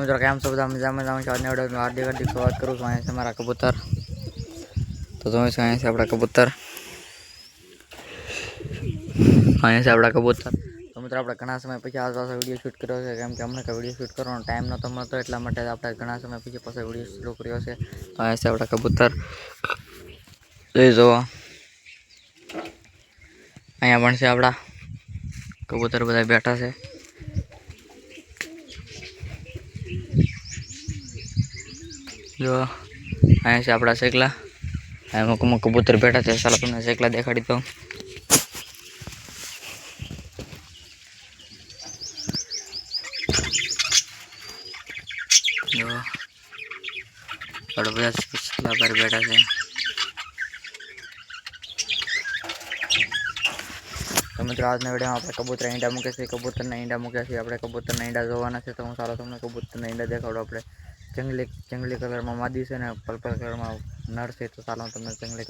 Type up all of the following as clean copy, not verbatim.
मित्रों केम सब બધા મજામાં આજના વિડિયોમાં હાર્દિક હાર્દિક સ્વાગત કરું છું। અહીંયા છે મારા કબૂતર। તો તમે અહીંયા છે આપણા કબૂતર, અહીંયા છે આપણા કબૂતર। તો મિત્રો આપણે ઘણા સમય પછી આ પાછો વિડિયો શૂટ કર્યો છે, કેમ કે અમને કે વિડિયો શૂટ કરવાનો ટાઈમ નહોતો મળતો, એટલા માટે આપણે ઘણા સમય પછી પાછો વિડિયો શરૂ કર્યો છે। તો અહીંયા છે આપણા કબૂતર, જોઈ જુઓ। અહીંયા પણ છે આપણા કબૂતર બધા બેઠા છે। जो अँ से अपना शेकला अमुक अमुक कबूतर बैठा थे। साला तुमने शेकला देखाड़ी दो। जो बड़ा शेकला पर बैठा थे। तो मित्रों आज वीडियो में अपने कबूतर ईंडा मूके से कबूतर ने ईंडा मूक्या छे। अपने कबूतर ने ईंडा जोवाना छे। तो हूँ सारा तुमने कबूतर ने ईंडा देखाड़ो। अपने जंगली कलर में मादी से ने पर्पल कलर में नर से। तो साला तुमने जंगली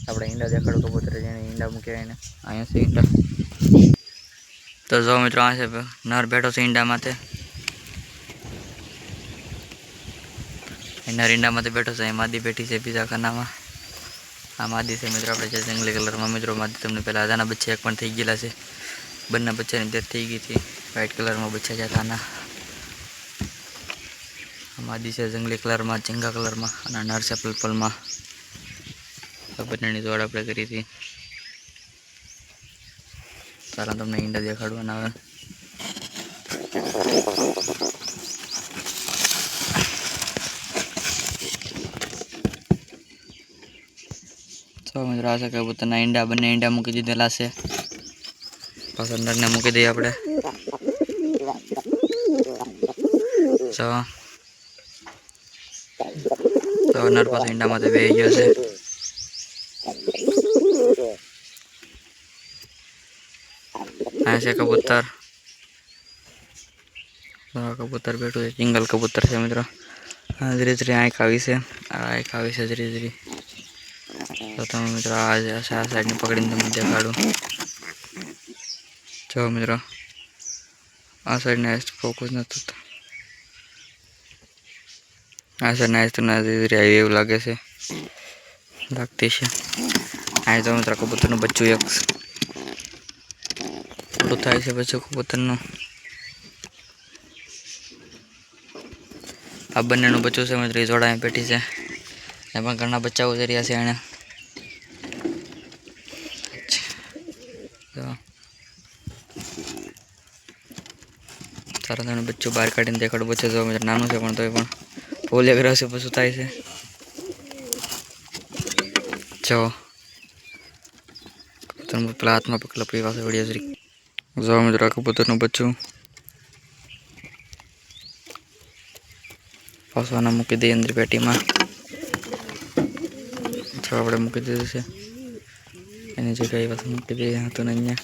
अपने ईंडा देखाड़ो कबूतर जेने ईंडा मूक्या एने अँ से ईंडा। तो जो मित्रों आ से नर बैठो से ईंडा माथे, नर ईंडा माथे बैठो से। मादी बैठी से बीजा खाना में। आ मादी से मित्रों अपने जंगली कलर में मित्रों मादी तमने पहला आधाना बच्चे एक पण थई गेला छे। बन्ना बच्चा ने डेथ थई गई थी। व्हाइट कलर में बच्चा जाता ना। मादी से जंगली कलर में, चिंगा कलर में, और नर से पर्पल में। बन्ने जोड़ आपणे करी थी। सारा तमने ईंडा देखाड़वाना आवे। तो मित्रों आ कबूतर ईंडा बने ईंडा मूकी दीधेला छे। पाछा नर ने मूकी दईए आपणे। तो नर पास ईंडा माथे बेही गयो छे। आ छे कबूतर, कबूतर बैठो है। सिंगल कबूतर है मित्रों। धीरे धीरे आँख आई से, आँख आई से धीरे धीरे। तो तुम मित्रों आज आ साइड ने पकड़ी तमने देखाड़ू। जो मित्रों आ साइड ने फोकस न थतो। आ साइड ने तो ना धीरे धीरे आई एवं लगे से, लगती है। आ तो मित्रों कबूतर नु बच्चू एक थोड़ू थाय छे बच्चू कबूतर नु। आ बने नु बच्चू से मित्रों जोड़ा पेटी से। घना बच्चा उजरिया से एने। सारा तमने बच्चों बहार काढ़ीने देखाड़ो। बच्चा जो मित्र नानु छे पण तोय पण पोलिया ग्रह से पशु थाय छे। जो कबूतर पेला हाथ में पकड़ा पीवा से बढ़िया जरी। जो मित्र कबूतर नु बच्चू पासवाना मूकी दे अंदर पेटी में। जो आपणे मूकी दीधुं छे एनी जगह पाछुं मूकी दईए। हतुं ने अहींया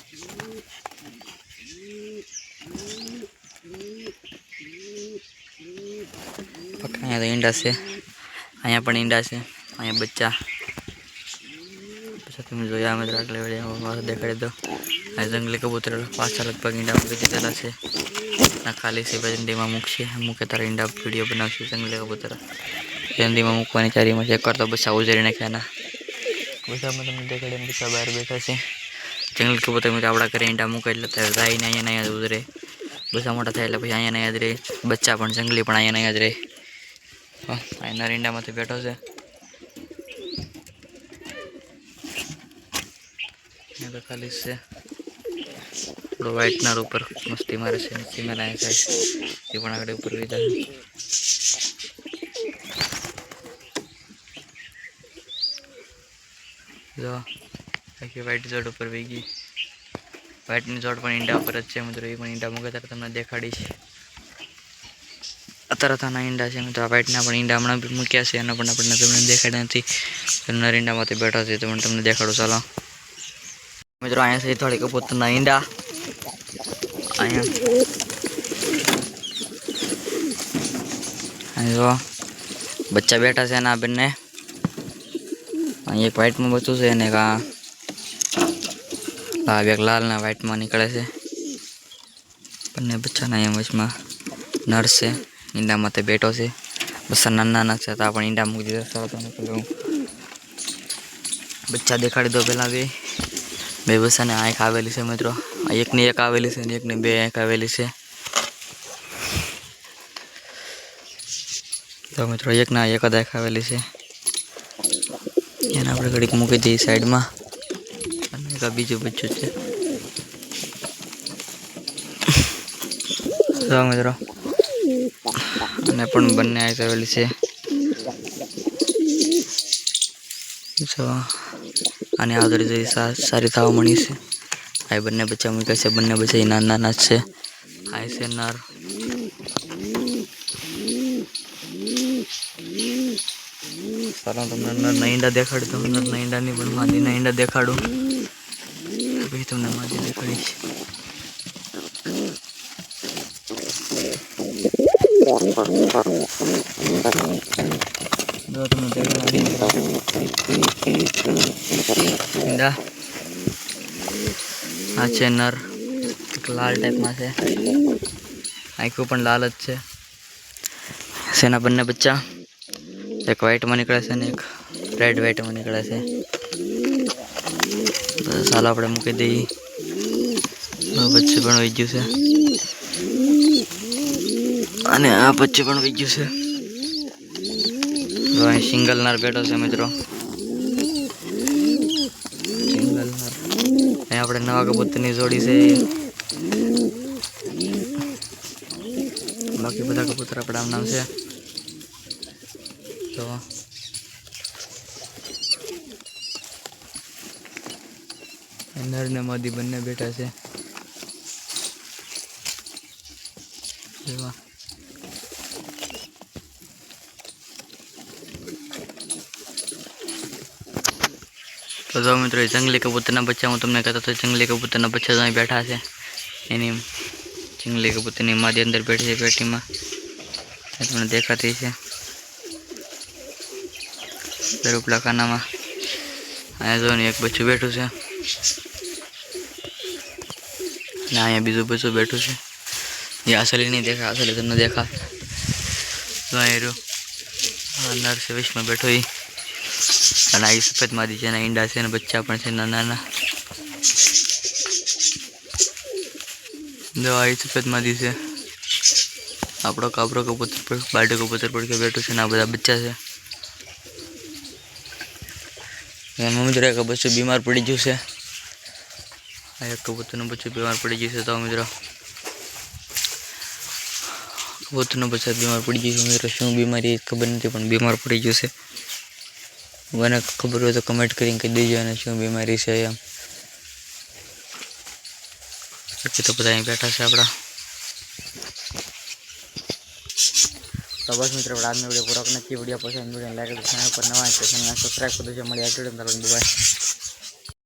अँ तो ईंडा से, अँ पण ईंडा से, अँ बच्चा। पीछे तुम जो मित्र आटले वीडियो देखाड़ी दो। अँ जंगली कबूतर पाछा लगभग ईंडा मूकी दीधेला छे। खाली से हिंदी में मूकशे, मूके तारा ईंडा वीडियो बनावशे। जंगली कबूतर हिंदी में मूकवानी तैयारी में। एक बार तो बच्चा उजरी नाख्याना। बच्चा में तमने देखाड़े बच्चा बहार बैठा छे। जंगली कबूतर में आपड़ा घरे ईंडा मूके एटले जाय ने अहींया उजरे। बच्चा मोटा थाय एटले पछी अहींया ने रे। बच्चा पण जंगली पण अहींया ने रे। अँ नर ईंडा माथे बैठो छे। तो खाली से थोड़ा व्हाइट नर ऊपर मस्ती मारे से। नीचे में लाए साइड ये पण आगळे ऊपर वीधा। जो आखी व्हाइट जोड़ ऊपर वेगी। व्हाइट नी जोड़ पण ईंडा पर ज छे मित्रों। ये पण ईंडा मूके त्यारे तमने देखाड़ीश। तरह ईंडा से मित्रों। व्हाइट ना पण ईंडा हमणां भी मूक्या छे एना पण आपणे तमने देखाड्या नथी। नर ईंडा माथे बैठा छे तो पण तमने देखाड़ो। चालो मित्रों अहींया से थोड़ी कबूतरना ईंडा। अहींया जो बच्चा बैठा से ना बने। एक व्हाइट में बच्चों से ने का एक लाल ना व्हाइट में निकले से। बने बच्चा ना वच में नर से ઈંડા માથે બેઠો છે બસ નાના છે તો આપણે ઈંડા મૂકી દીધા સારા તમને પેલું બચ્ચા દેખાડી દો પહેલાં બે બસાને આંખ આવેલી છે મિત્રો એકની એક આવેલી છે અને એકની બે આંખ આવેલી છે તો મિત્રો એકના એક જ આંખ આવેલી છે એને આપણે ઘડીક મૂકી દઈએ સાઈડમાં અને એક બીજું બચ્ચું છે તો મિત્રો અને પણ બંને આંખ આવેલી છે જો અને આવતરી જઈ સારી થવા મળી છે આ બંને બચ્ચા મૂક્યા છે બંને બચ્ચા નાના જ છે આ છે નર સારા તમને નરના ઈંડા દેખાડું તો નરના ઈંડા નહીં પણ માદીના ઈંડા દેખાડું પછી તમને માદી દેખાડીશ જો તમને દેખાડી ઈંડા આ છે નર એક લાલ ટાઈપમાં છે આંખો પણ લાલ જ છે સેના બંને બચ્ચા એક વ્હાઈટમાં નીકળે છે અને એક રેડ વ્હાઈટમાં નીકળે છે ચાલો આપણે મૂકી દઈએ બચ્ચું પણ વહી ગયું છે અને આ બચ્ચું પણ વહી ગયું છે તો અહીં સિંગલ નર બેઠો છે મિત્રો સિંગલ નર અહીં આપણે નવા કબૂતરની જોડી છે બાકી બધા કબૂતર આપણા નામ છે તો નર ને માદી બંને બેઠા છે તો જો મિત્રો જંગલી કબૂતરના બચ્ચા હું તમને કહેતો હતો જંગલી કબૂતરના બચ્ચા અહીં બેઠા છે એની જંગલી કબૂતરની માદી અંદર બેઠી છે પેટીમાં તમને દેખાતી છે ઉપલા ખાનામાં અહીંયા જો ને એક બચ્ચું બેઠું છે ને અહીંયા બીજું બચ્ચું બેઠું છે એ અસલી નહીં દેખા અસલી તમને દેખા તો અહીંયા નર છે વિશમાં બેઠો એ અને આ સફેદ માદી છે એના ઈંડા છે અને બચ્ચા પણ છે નાના જો આ સફેદ માદી છે આપણો કાબરો કબૂતર પર બારડો કબૂતર પર કે બેઠું છે ને આ બધા બચ્ચા છે એમાં મિત્રો એક બચ્ચું બીમાર પડી ગયું છે આ એક કબૂતરનું બચ્ચું બીમાર પડી ગયું છે તો મિત્રો કબૂતરનું બચ્ચું બીમાર પડી ગયું છે મિત્રો શું બીમારી ખબર નથી પણ બીમાર પડી ગયું છે મને ખબર હોય તો કમેન્ટ કરીને કહી દેજો અને શું બીમારી છે એમ બાકી તો બધા અહીં બેઠા છે આપણા તો બસ મિત્રો આજનો વિડીયો પૂરો નથી વિડીયો પસંદ વિડીયો લાઈક ચેનલ પર નવા છે ચેનલને સબસ્ક્રાઈબ કરી દેજો મળી આ વિડીયો બાય